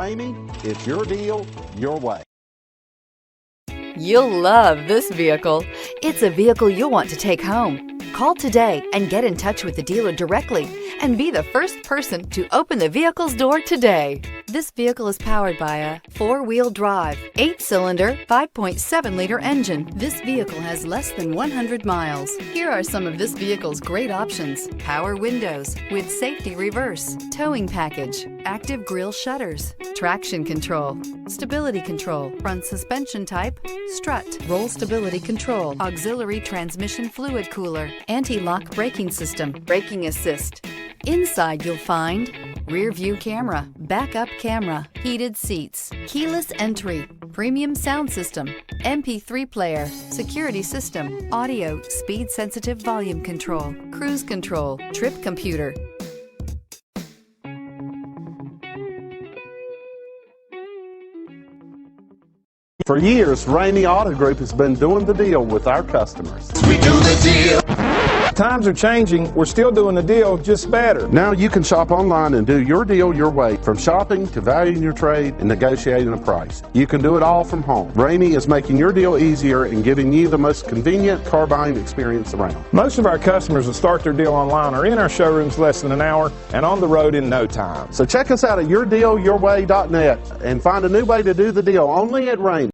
Ramey, it's your deal, your way. You'll love this vehicle. It's a vehicle you'll want to take home. Call today and get in touch with the dealer directly and be the first person to open the vehicle's door today. This vehicle is powered by a 4-wheel drive, 8-cylinder, 5.7-liter engine. This vehicle has less than 100 miles. Here are some of this vehicle's great options: power windows with safety reverse, towing package, active grille shutters, traction control, stability control, front suspension type, strut, roll stability control, auxiliary transmission fluid cooler, anti-lock braking system, braking assist. Inside you'll find rear view camera, backup camera, heated seats, keyless entry, premium sound system, MP3 player, security system, audio, speed sensitive volume control, cruise control, trip computer. For years, Ramey Auto Group has been doing the deal with our customers. We do the deal. Times are changing. We're still doing the deal, just better. Now you can shop online and do your deal your way, from shopping to valuing your trade and negotiating a price. You can do it all from home. Ramey is making your deal easier and giving you the most convenient car buying experience around. Most of our customers that start their deal online are in our showrooms less than an hour and on the road in no time. So check us out at yourdealyourway.net and find a new way to do the deal only at Ramey.